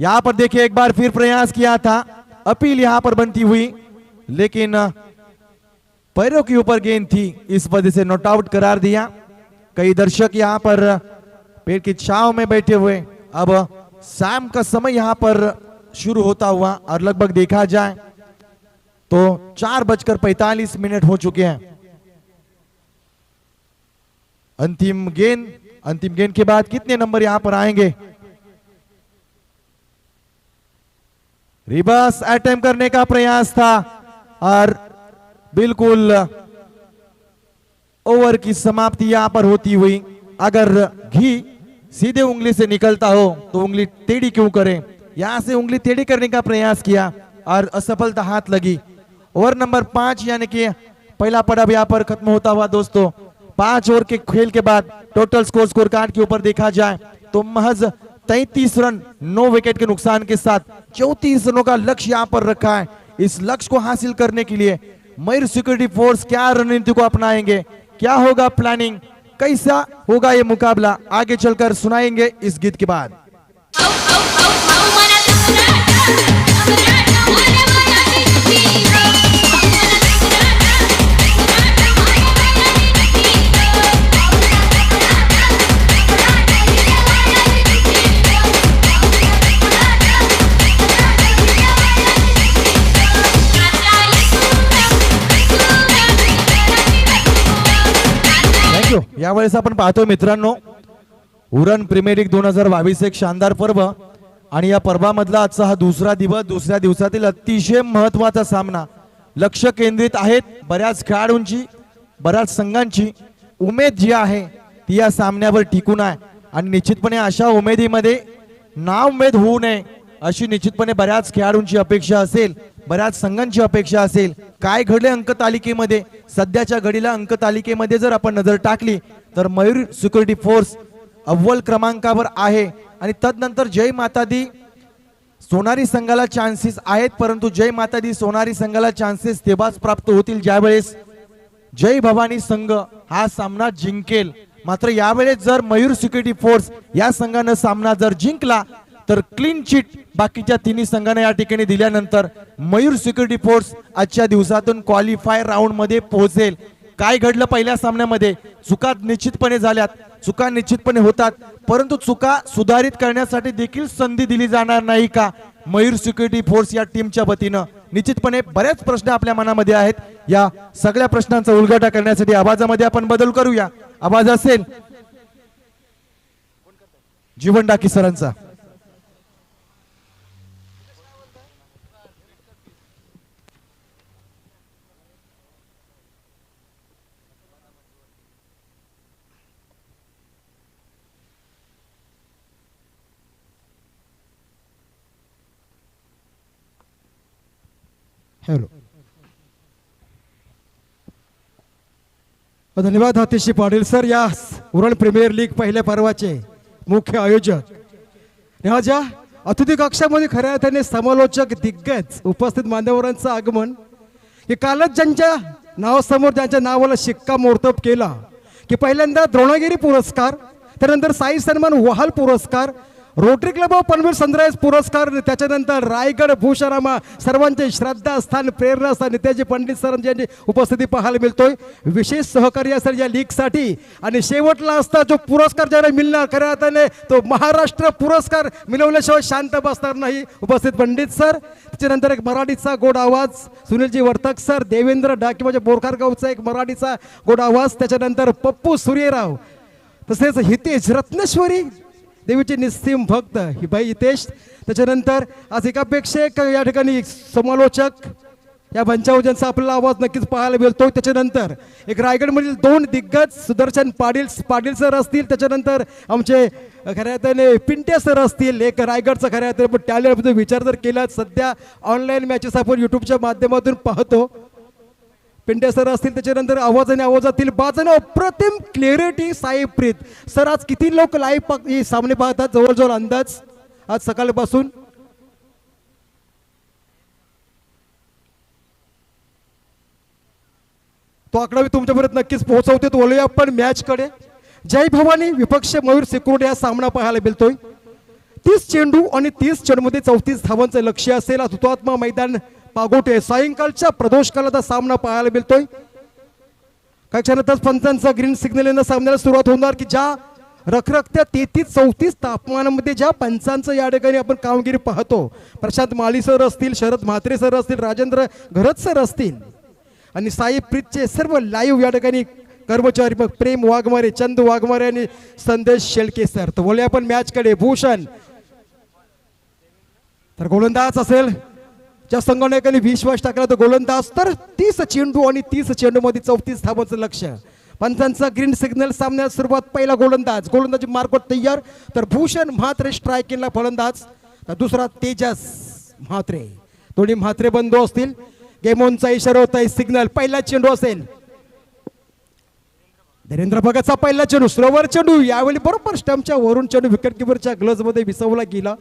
यहां पर देखिए, एक बार फिर प्रयास किया था, अपील यहां पर बनती हुई, लेकिन पैरों के ऊपर गेंद थी, इस वजह से नॉट आउट करार दिया। कई दर्शक यहां पर पेड़ की छांव में बैठे हुए। अब शाम का समय यहां पर शुरू होता हुआ और लगभग देखा जाए तो 4:45 हो चुके हैं। अंतिम गेंद के बाद कितने नंबर यहां पर आएंगे? रिवर्स अटेम्प्ट करने का प्रयास था और बिल्कुल ओवर की समाप्ति यहां पर होती हुई। अगर घी सीधे उंगली से निकलता हो तो उंगली टेढ़ी क्यों करें? यहां से उंगली टेढ़ी करने का प्रयास किया और असफलता हाथ लगी। ओवर नंबर 5 यानी कि पहला पड़ाव यहां पर खत्म होता हुआ दोस्तों। 5 ओवर के खेल के बाद टोटल स्कोर कार्ड के ऊपर देखा जाए तो महज 33 रन 9 विकेट के नुकसान के साथ 34 रनों का लक्ष्य यहां पर रखा है। इस लक्ष्य को हासिल करने के लिए मयूर सिक्योरिटी फोर्स क्या रणनीति को अपनाएंगे, क्या होगा प्लानिंग, कैसा होगा ये मुकाबला, आगे चलकर सुनाएंगे इस गीत के बाद। यावेळेस आपण पाहतोय मित्रांनो, उरण प्रीमियर लीग 2022 एक शानदार पर्व आणि या पर्वामधला आजचा हा दुसरा दिवसातील अतिशय महत्त्वाचा सामना। लक्ष केंद्रित आहेत बऱ्याच खेळाडूंची, बऱ्याच संघांची उमेद जी आहे ती या सामन्यावर टिकून आहे आणि निश्चितपणे अशा उमेदीमध्ये नाउमेद होऊ नये अशी निश्चितपणे बऱ्याच खेळाडूंची अपेक्षा असेल, बऱ्याच संघांची अपेक्षा असेल। काय घडले अंकतालिकेमध्ये? सध्याच्या घडीला अंकतालिकेमध्ये जर आपण नजर टाकली तर मयूर सिक्युरिटी फोर्स अव्वल क्रमांकावर आहे आणि तदनंतर जय माता दी सोनारी संघाला चान्सेस आहेत, परंतु जय माता दी सोनारी संघाला चान्सेस तेव्हाच प्राप्त होतील ज्यावेळेस जय भवानी संघ हा सामना जिंकेल। मात्र यावेळेस जर मयूर सिक्युरिटी फोर्स या संघाने सामना जर जिंकला तर क्लीन चिट बाकीच्या तिन्ही संघांना या ठिकाणी दिल्यानंतर मयूर सिक्युरिटी फोर्स आजच्या दिवसातून क्वालिफायर राऊंड मध्ये पोहोचेल। काय घडलं पहिल्या सामन्यामध्ये? चुका निश्चितपणे झाल्यात, चुका निश्चितपणे होतात, परंतु चुका सुधारित करण्यासाठी देखील संधी दिली जाणार नाही का मयूर सिक्युरिटी फोर्स या टीमच्या वतीनं? निश्चितपणे बरेच प्रश्न आपल्या मनामध्ये आहेत। या सगळ्या प्रश्नांचा उलगडा करण्यासाठी आवाजामध्ये आपण बदल करूया। आवाज असेल जीवन डाकी सरांचा। हॅलो, धन्यवाद हतीशी पाटील सर, या उरण प्रीमियर लीग पहिल्या पर्वाचे मुख्य आयोजक। ह्या अतिथी कक्षामध्ये खऱ्या अर्थाने समालोचक दिग्गज उपस्थित मान्यवरांचं आगमन की कालच ज्यांच्या नावासमोर ज्यांच्या नावाला शिक्कामोर्तब केला की पहिल्यांदा द्रोणगिरी पुरस्कार, त्यानंतर साई सन्मान वहाल पुरस्कार, rotary club of Panvel sunrise पुरस्कार, त्याच्यानंतर रायगड भूषरामा सर्वांचे श्रद्धास्थान प्रेरणास्थान नित्याजी पंडित सरांची यांची उपस्थिती पाहायला मिळतोय। विशेष सहकार्य असेल या लीगसाठी आणि शेवटला असता जो पुरस्कार ज्याला मिळणार खऱ्या अर्थाने तो महाराष्ट्र पुरस्कार मिळवल्याशिवाय शांत बसणार नाही उपस्थित पंडित सर। त्याच्यानंतर एक मराठीचा गोड आवाज सुनीलजी वर्तक सर, देवेंद्र डाके म्हणजे बोरखार गावचा एक मराठीचा गोड आवाज, त्याच्यानंतर पप्पू सूर्यराव तसेच हितेश रत्नेश्वरी देवीचे निस्सीम भक्त ही बाई हितेश. त्याच्यानंतर आज एकापेक्षा एक या ठिकाणी समालोचक या मंचावर ज्यांचा आपल्याला आवाज नक्कीच पाहायला मिळतो. त्याच्यानंतर एक रायगडमधील 2 दिग्गज सुदर्शन पाटील सर असतील. त्याच्यानंतर आमचे खऱ्या अर्थाने पिंटे सर असतील. एक रायगडचा खऱ्या अर्थाने टॅलेंट विचार जर केला सध्या ऑनलाईन मॅचेस आपण युट्यूबच्या माध्यमातून पाहतो. पिंटे सर असतील. त्याच्यानंतर आवाजाने आवाजातील बाजाने अप्रतिम क्लिअरिटी साईप्रीत सर. आज किती लोक लाईव्ह सामने पाहतात जवळजवळ अंदाज आज सकाळपासून? तो आकडा मी तुमच्यापर्यंत नक्कीच पोहोचवते. तो बोलूया आपण मॅचकडे. जय भवानी विपक्ष मयूर सिक्युरिटी हा सामना पाहायला मिळतोय. 30 चेंडू आणि 30 चेंडूमध्ये 34 धावांचं लक्ष्य असेल. आज हुतात्मा मैदान पागोटे सायंकाळच्या प्रदोषकालाचा सामना पाहायला मिळतोय. काही क्षणातच पंचांचा ग्रीन सिग्नल येणं सामन्याला सुरुवात होणार की ज्या रखरखत्या 33-34 तापमानामध्ये ज्या पंचांचं या ठिकाणी आपण कामगिरी पाहतो. प्रशांत माळी सर असतील, शरद म्हात्रे सर असतील, राजेंद्र घरत सर असतील आणि साई प्रीतचे सर्व लाईव्ह या ठिकाणी कर्मचारी मग प्रेम वाघमारे, चंदू वाघमारे आणि संदेश शेळके सर. तर बोलूया आपण मॅचकडे. भूषण तर गोलंदाज असेल. ज्या संघाने विश्वास टाकला तर गोलंदाज. तर 30 चेंडू आणि 30 चेंडू मध्ये 34 धावांचं लक्ष्य. पंचांचा ग्रीन सिग्नल सामन्यात सुरुवात. पहिला गोलंदाज मार्कवर तयार. तर भूषण म्हात्रे स्ट्रायकिंगला फलंदाज. तर दुसरा तेजस म्हात्रे. दोन्ही म्हात्रे बंधू असतील. गेम ऑनचा इशारा होता आहे. सिग्नल. पहिला चेंडू असेल. धीरेंद्र भगतचा पहिला चेंडू स्लोवर चेंडू. यावेळी बरोबर स्टंपच्या वरून चेंडू विकेट किपरच्या ग्लव्ज मध्ये विसवला गेला.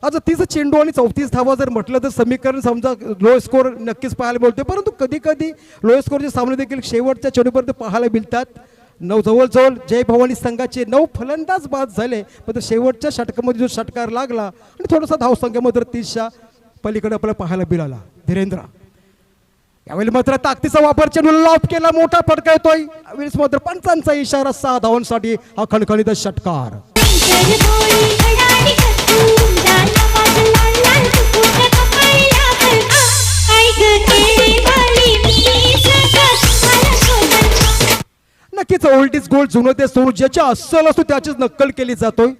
आज 30 चेंडू आणि 34 धावा जर म्हटलं तर समीकरण समजा लो स्कोर नक्कीच पाहायला मिळते. परंतु कधी कधी लो स्कोरचे सामने देखील शेवटच्या चेंडूपर्यंत पाहायला मिळतात. जवळजवळ जय भवानी संघाचे 9 फलंदाज बाद झाले. पण शेवटच्या षटकामध्ये जो षटकार लागला आणि थोडासा धावसंख्येमध्ये 30च्या पलीकडे आपल्याला पाहायला मिळाला. धीरेंद्र यावेळी मात्र ताकदीचा वापर चेंडू लॉप केला. मोठा फटका येतोय. यावेळी मात्र पंचांचा इशारा. 6 धावांसाठी हा खणखणीत षटकार. नक्कीच ओल्ड इज गोल्ड. जुनं ते सोनं ज्याच्या अस्सल असतो त्याचीच नक्कल केली जातोय.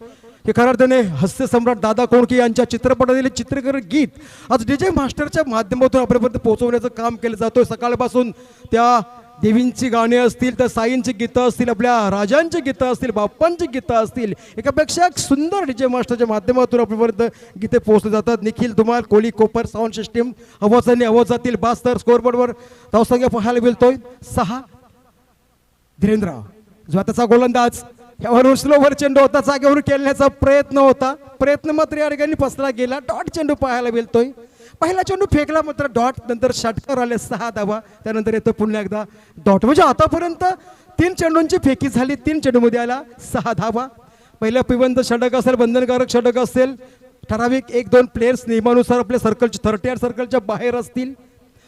हे खऱ्या अर्थाने हास्य सम्राट दादा कोंडके यांच्या चित्रपटातील चित्रीकरण गीत आज डीजे मास्टरच्या माध्यमातून आपल्यापर्यंत पोहोचवण्याचं काम केलं जातोय. सकाळपासून त्या देवींची गाणी असतील, तर साईंची गीतं असतील, आपल्या राजांची गीतं असतील, बाप्पांची गीतं असतील, एकापेक्षा एक सुंदर डीजे मास्टरच्या माध्यमातून आपल्यापर्यंत गीते पोहोचले जातात. निखिल धुमाल, कोली कोपर साऊंड सिस्टीम, आवाजाने आवाजातील बास्तर. स्कोरबोर्डवर धावसंख्या पाहायला मिळतोय 6. धीरेंद्र जो आताचा गोलंदाज. यावरून स्लोवर चेंडू होता. जागेवरून खेळण्याचा प्रयत्न होता. प्रयत्न मात्र या ठिकाणी फसला गेला. डॉट चेंडू पाहायला मिळतोय. पहिला चेंडू फेकला मात्र डॉट. नंतर षटकार आले 6 धावा. त्यानंतर येतो पुन्हा एकदा डॉट. म्हणजे आतापर्यंत 3 चेंडूंची फेकी झाली. 3 चेंडूमध्ये आला 6 धावा. पहिला पिबंद षटक असेल, बंधनकारक षटक असेल. ठराविक 1-2 प्लेयर्स नियमानुसार आपल्या सर्कलच्या 38 सर्कलच्या बाहेर असतील.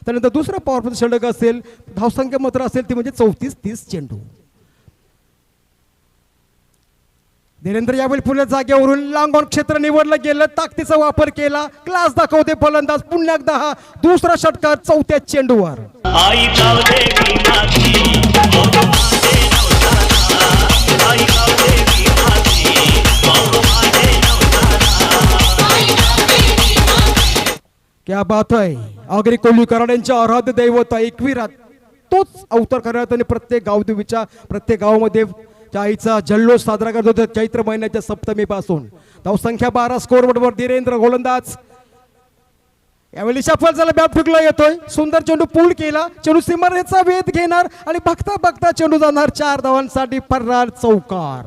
त्यानंतर दुसरा पॉवरफुल षटक असेल. धावसंख्या मात्र असेल ती म्हणजे 34-30 चेंडू. धीरेंद्र यावेळी पुन्हा जागेवरून लांब ऑन क्षेत्र निवडलं गेलं. ताकदीचा वापर केला. क्लास दाखवते फलंदाज. पुन्हा एकदा हा दुसरा षटकार 4थ्या चेंडूवर. क्या बात आहे. आगरी कोल्ही कराड्यांच्या आराध्य दैवत एकविरात तोच अवतार करण्यात आणि प्रत्येक गावदेवीच्या प्रत्येक गावामध्ये त्या आईचा जल्लोष साजरा करत होता चैत्र महिन्याच्या सप्तमीपासून. धावसंख्या 12. स्कोरबोर्डवर धीरेंद्र गोलंदाज. यावेळी सफल झाला. बॅट फेकला येतोय. सुंदर चेंडू पूल केला. चेंडू सीमारेचा वेध घेणार आणि बघता बघता चेंडू जाणार 4 धावांसाठी फरार चौकार.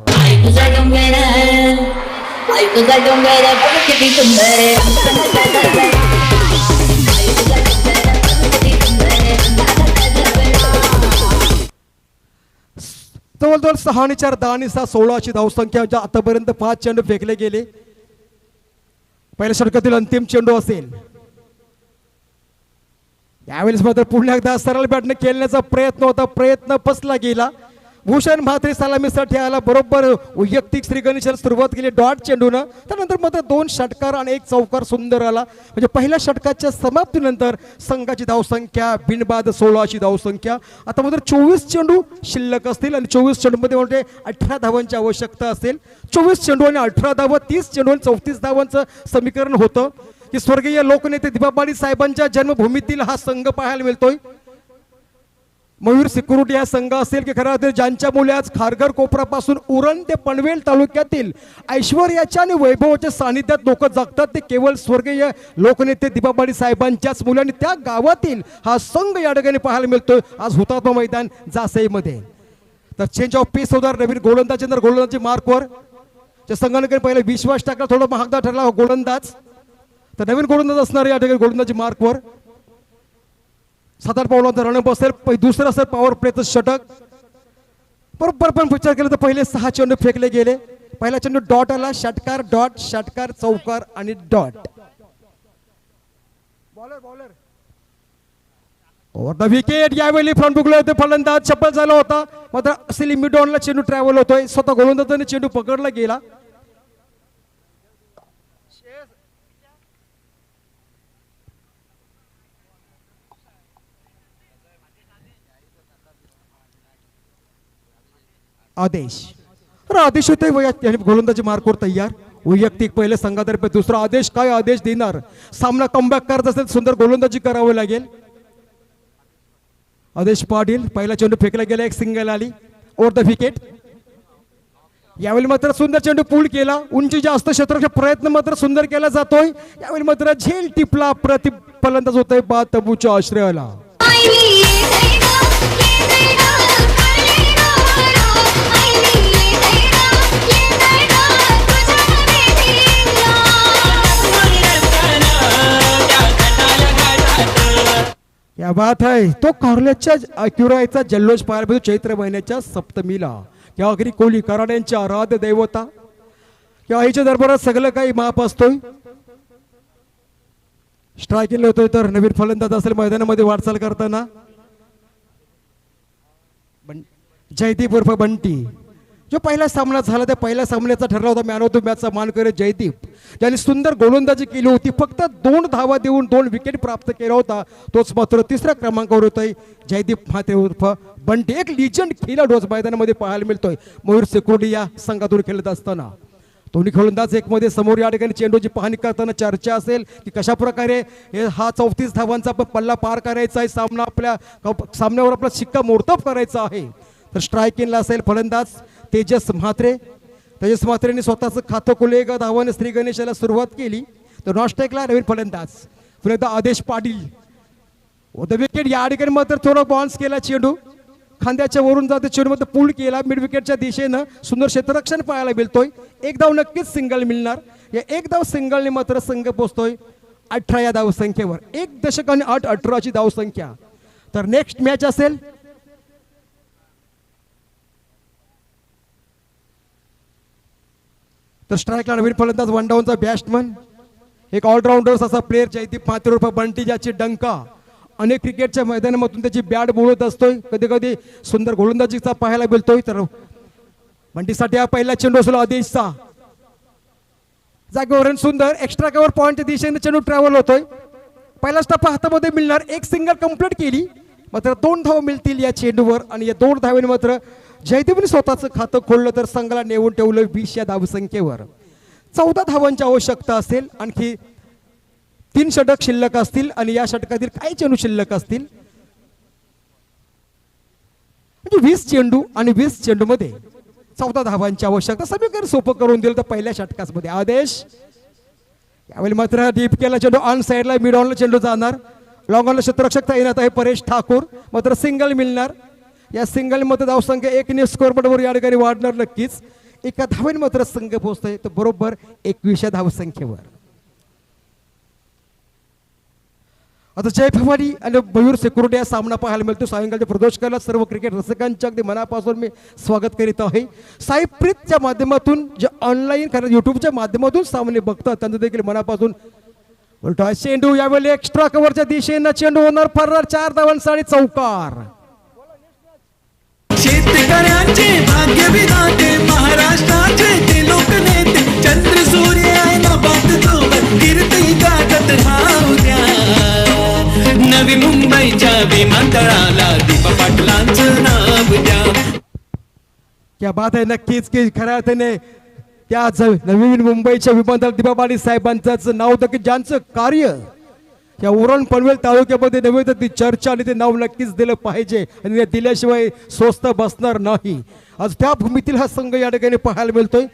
जवळजवळ 6 आणि 4 10 आणि 6 16ची धावसंख्या. आतापर्यंत 5 चेंडू फेकले गेले. पहिल्या षटकातील अंतिम चेंडू असेल. यावेळेस मात्र पुन्हा एकदा सरळ बॅटने खेळण्याचा प्रयत्न होता. प्रयत्न फसला गेला. भूषण म्हात्रे सलामीसाठी आला, बरोबर वैयक्तिक श्री गणेशाला सुरुवात केली डॉट चेंडूनं. त्यानंतर मात्र 2 षटकार आणि 1 चौकार सुंदर आला. म्हणजे पहिल्या षटकाच्या समाप्तीनंतर संघाची धावसंख्या बिनबाद 16 अशी धावसंख्या. आता मात्र 24 चेंडू शिल्लक असतील आणि 24 चेंडूमध्ये म्हणजे 18 धावांची आवश्यकता असेल. 24 चेंडू आणि 18 धावा, 30 चेंडू आणि 34 धावांचं समीकरण होतं की स्वर्गीय लोकनेते दिबाबाडी साहेबांच्या जन्मभूमीतील हा संघ पाहायला मिळतोय. मयूर सिक्युरिटी हा संघ असेल की खरं तर ज्यांच्या मुले आज खारघर कोपरापासून उरण ते पनवेल तालुक्यातील ऐश्वर्याच्या आणि वैभवाच्या सानिध्यात लोक जगतात, ते केवळ स्वर्गीय लोकनेते दिबाबाडी साहेबांच्याच मुले आणि त्या गावातील हा संघ या ठिकाणी पाहायला मिळतोय आज हुतात्मा मैदान जासईमध्ये. तर चेंज ऑफ पेस होणार नवीन गोलंदाजी मार्कवर त्या संघाने पहिला विश्वास टाकला, थोडा महागदा ठरला गोलंदाज. तर नवीन गोलंदाज असणार या ठिकाणी गोलंदाजी मार्कवर. 7-8 पावलांचा रण बसेल. दुसरं असेल पॉवर प्लेचं षटक. बरोबर पण विचार केला तर पहिले 6 चेंडू फेकले गेले. पहिला चेंडू डॉट आला, षटकार डॉट, षटकार चौकार आणि डॉट. Over the wicket. यावेळी फ्रंट बुकला होते फलंदाज, चप्पल झाला होता. मात्र असेल मिड ऑनला चेंडू ट्रॅव्हल होतोय. स्वतः गोलंदाजाने चेंडू पकडला गेला. आदेश होते गोलंदाजी मार्कवर तयार. वैयक्तिक पहिले संघातर्फे दुसरा आदेश. काय आदेश देणार? सामना कमबॅक करत असेल, सुंदर गोलंदाजी करावं लागेल. आदेश पाटील. पहिला चेंडू फेकला गेला, 1 सिंगल आली. Over the wicket. यावेळी मात्र सुंदर चेंडू पूल केला. उंची जास्त क्षेत्ररक्षण प्रयत्न मात्र सुंदर केला जातोय. यावेळी मात्र झेल टिपला. फलंदाज होतोय बाद तबूच्या आश्रयाला. या बात आहे. तो कार्ल्याच्या अक्युरायचा जल्लोष पाहायला मिळतो चैत्र महिन्याच्या सप्तमीला. या अगदी कोली कराड्यांच्या आराध्य दैवता किंवा आईच्या दरबारात सगळं काही माप असतोय. स्ट्राईक केलं होतोय तर नवीन फलंदाज असेल मैदानामध्ये वाटचाल करताना जयदीप उर्फ बंटी. जो पहिला सामना झाला त्या पहिल्या सामन्याचा ठरला होता मॅन ऑफ द मॅचचा मानकरी जयदीप, ज्याने सुंदर गोलंदाजी केली होती. फक्त 2 धावा देऊन 2 विकेट प्राप्त केला होता. तोच मात्र 3ऱ्या क्रमांकावर होतोय जयदीप म्हात्रे उर्फ बंटी. एक लिजंड खेळाडू आज मैदानामध्ये पाहायला मिळतोय मयूर सिक्युरिटी या संघातून खेळत असताना. दोन्ही गोलंदाज एक मध्ये समोर या ठिकाणी चेंडूची पाहणी करताना चर्चा असेल की कशा प्रकारे हा 34 धावांचा पल्ला पार करायचा आहे. सामन्यावर आपला शिक्का मोडतब करायचा आहे. तर स्ट्राईक इनला असेल फलंदाज तेजस म्हात्रे. तेजस म्हात्रेने स्वतःचं खातं खुले 1 धावाने श्री गणेशाला सुरुवात केली. तर नॉस्ट्राईकला नवीन फलंदाज पुन्हा एकदा आदेश पाटील. विकेट या ठिकाणी मात्र थोडा बाउन्स केला चेंडू, खांद्याच्या वरून जाते चेंडू मध्ये पूल केला. मिड विकेटच्या दिशेनं सुंदर क्षेत्ररक्षण पाहायला मिळतोय. 1 धाव नक्कीच सिंगल मिळणार. या 1 धाव सिंगलने मात्र संघ पोहोचतोय 18 या धावसंख्येवर. 1 दशक आणि 8-18ची धावसंख्या. तर नेक्स्ट मॅच असेल तर स्ट्राईकला नवीन फलंदाज वन डाऊनचा बॅट्समन, एक ऑलराऊंडर्स असा प्लेअर जयदीप म्हात्रे उर्फ बंटी, ज्याची डंका अनेक क्रिकेटच्या मैदानामधून त्याची बॅट बोलत असतोय. कधी कधी सुंदर गोलंदाजीचा पाहायला मिळतोय. तर बंटीसाठी हा पहिला चेंडू असलो आदेशचा. जागेवर सुंदर एक्स्ट्रा कव्हर पॉईंटच्या दिशेने चेंडू ट्रॅव्हल होतोय. पहिला स्टप्पा हातामध्ये मिळणार. 1 सिंगल कंप्लीट केली. मात्र 2 धाव मिळतील या चेंडूवर आणि या 2 धावेने मात्र जयदीपने स्वतःचं खातं खोललं तर संघाला नेऊन ठेवलं 20 या धावसंख्येवर. 14 धावांची आवश्यकता असेल. आणखी 3 षटक शिल्लक असतील आणि या षटकातील काही चेंडू शिल्लक असतील. म्हणजे 20 चेंडू आणि 20 चेंडू मध्ये 14 धावांची आवश्यकता. समीकरण सोपं करून दिलं तर पहिल्या षटकामध्ये आदेश. यावेळी मात्र डीप केला चेंडू ऑन साइडला, मिड ऑनला चेंडू जाणार. लॉंग ऑनला क्षेत्ररक्षक तैनात आहे परेश ठाकूर. मात्र सिंगल मिळणार. या सिंगल मध्ये धावसंख्या 1 स्कोरबोर्डवर या ठिकाणी वाढणार नक्कीच. 1 धावेने मात्र संघ पोहोचतोय तर बरोबर 21 या धावसंख्येवर. आता जय भवानी आणि मयूर सिक्युरिटी हा सामना पाहायला मिळतो. सायंकाळच्या प्रदोषकाला सर्व क्रिकेट रसिकांच्या अगदी मनापासून मी स्वागत करीत आहे. साईप्रीतच्या माध्यमातून जे ऑनलाईन कारण युट्यूबच्या माध्यमातून सामने बघतात त्यांचं देखील मनापासून उलटा चेंडू. यावेळी एक्स्ट्रा कव्हरच्या दिशेनं चेंडू होणार फरार. 4 धावांचा आणि चौकार. शेतकऱ्यांची क्या बात आहे. नक्कीच की खऱ्या अर्थाने त्या नवीन मुंबईच्या विमानतळ दिबाबाडी साहेबांचं नाव की ज्यांचं कार्य या उरण पनवेल तालुक्यामध्ये नव्हे तर ती चर्चा आणि ते नाव नक्कीच दिलं पाहिजे आणि दिल्याशिवाय स्वस्त बसणार नाही. आज त्या भूमीतील हा संघ या ठिकाणी पाहायला मिळतोय.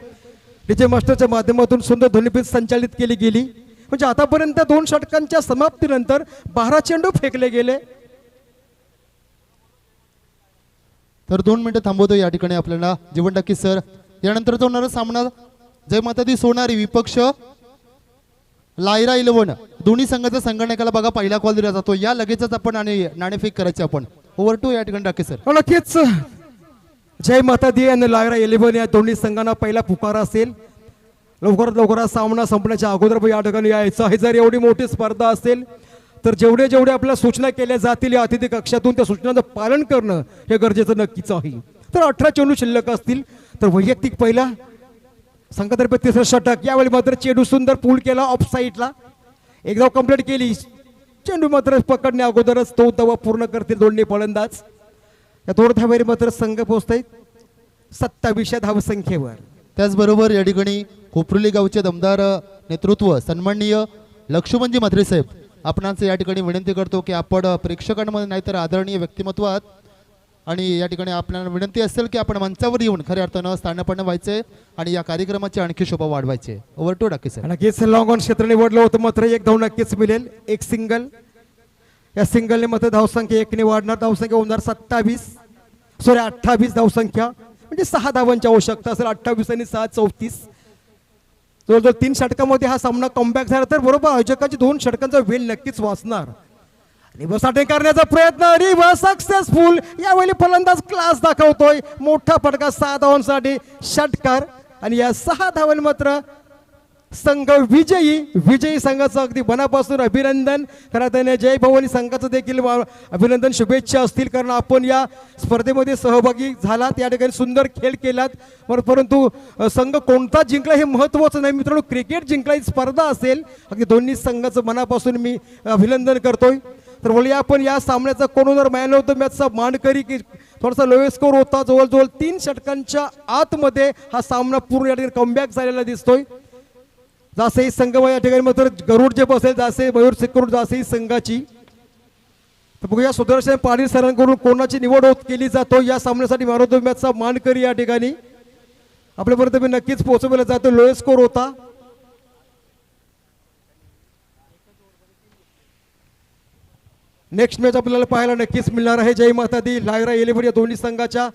डीजे मास्टरच्या माध्यमातून सुंदर ध्वनिफीत संचालित केली गेली. म्हणजे आतापर्यंत 2 षटकांच्या समाप्तीनंतर 12 चेंडू फेकले गेले. तर 2 मिनिटं थांबवतो या ठिकाणी आपल्याला जीवन टाकी सर. यानंतरचा होणारा सामना जय माता दी सोनारी विपक्ष लायरा 11 दोन्ही संघाच्या संगणकाला बघा पहिला कॉल दिला जातो. या लगेचच आपण आणि नाणेफेक करायचे आपण. ओव्हर टू या ठिकाणी टाके सर. नक्कीच जय माता दी आणि लायरा 11 या दोन्ही संघांना पहिला पुकार असेल. लवकरात लवकर सामना संपण्याच्या अगोदर या ठिकाणी यायचं आहे. जर एवढी मोठी स्पर्धा असेल तर जेवढे आपल्याला सूचना केल्या जातील या अतिथी कक्षातून त्या सूचनांचं पालन करणं हे गरजेचं नक्कीच आहे. तर 18 चेंडू शिल्लक असतील. तर वैयक्तिक पहिला संघातर्फे 3रं षटक. यावेळी मात्र चेंडू सुंदर पूल केला ऑफ साईडला. एक धाव कंप्लीट केली. चेंडू मात्र पकडण्या अगोदरच तो धावा पूर्ण करतील दोन्ही फलंदाज. या 2 धावेवर मात्र संघ पोहोचतायत 27 धावसंख्येवर. त्याचबरोबर या ठिकाणी खोपरुली गावचे दमदार नेतृत्व सन्माननीय लक्ष्मणजी म्हात्रे साहेब आपणास या ठिकाणी विनंती करतो की आपण प्रेक्षकांमध्ये नाहीतर आदरणीय व्यक्तिमत्वात आणि या ठिकाणी आपल्याला विनंती असेल की आपण मंचावर येऊन खऱ्या अर्थानं स्थानपन्न व्हायचे आणि या कार्यक्रमाची आणखी शोभा वाढवायचे. ओव्हर टू टाकी सर. नक्कीच लॉंग ऑन क्षेत्र निवडलं होतं मात्र एक धाव नक्कीच मिळेल. एक सिंगल. या सिंगलने मात्र धावसंख्या 1 ने वाढणार. धावसंख्या होणार 28 धावसंख्या म्हणजे 6 धावांची आवश्यकता असेल. 28 आणि 6 34. जवळजवळ 3 षटकामध्ये हा सामना कमबॅक झाला तर बरोबर आयोजकांची 2 षटकांचा वेल नक्कीच वाचणार. रिव्हर्स अटॅक करण्याचा प्रयत्न रिव्हर्स सक्सेसफुल. यावेळी फलंदाज क्लास दाखवतोय. मोठा फटका 6 धावांसाठी षटकार आणि या 6 धावांनी मात्र संघ विजयी संघाचं अगदी मनापासून अभिनंदन. खरं त्याने जय भवानी संघाचं देखील अभिनंदन शुभेच्छा असतील कारण आपण या स्पर्धेमध्ये सहभागी झालात. या ठिकाणी सुंदर खेळ केलात. परंतु संघ कोणता जिंकला हे महत्त्वाचं नाही मित्रांनो. क्रिकेट जिंकला ही स्पर्धा असेल. अगदी दोन्ही संघाचं मनापासून मी अभिनंदन करतोय. तर बोलूया आपण या सामन्याचा कोण मॅन ऑफ द मॅचचा मानकरी की थोडासा लोएस्ट स्कोर होता. जवळजवळ 3 षटकांच्या आतमध्ये हा सामना पूर्ण या ठिकाणी कमबॅक झालेला दिसतोय. जासे संघ या ठिकाणी मात्र गरुड जे बसेल जासे मयूर सिक्रोड जासे संघाची. तर बघूया सुदर्शन पाटील सरांकडून कोणाची निवड केली जातो या सामन्यासाठी मॅन ऑफ द मॅचचा मानकरी या ठिकाणी आपल्यापर्यंत मी नक्कीच पोहोचवला जातो. लोएस्ट स्कोर होता. नेक्स्ट मॅच आपल्याला पाहायला नक्कीच मिळणार आहे. जय माता दी लायरा 11 या दोन्ही संघाच्या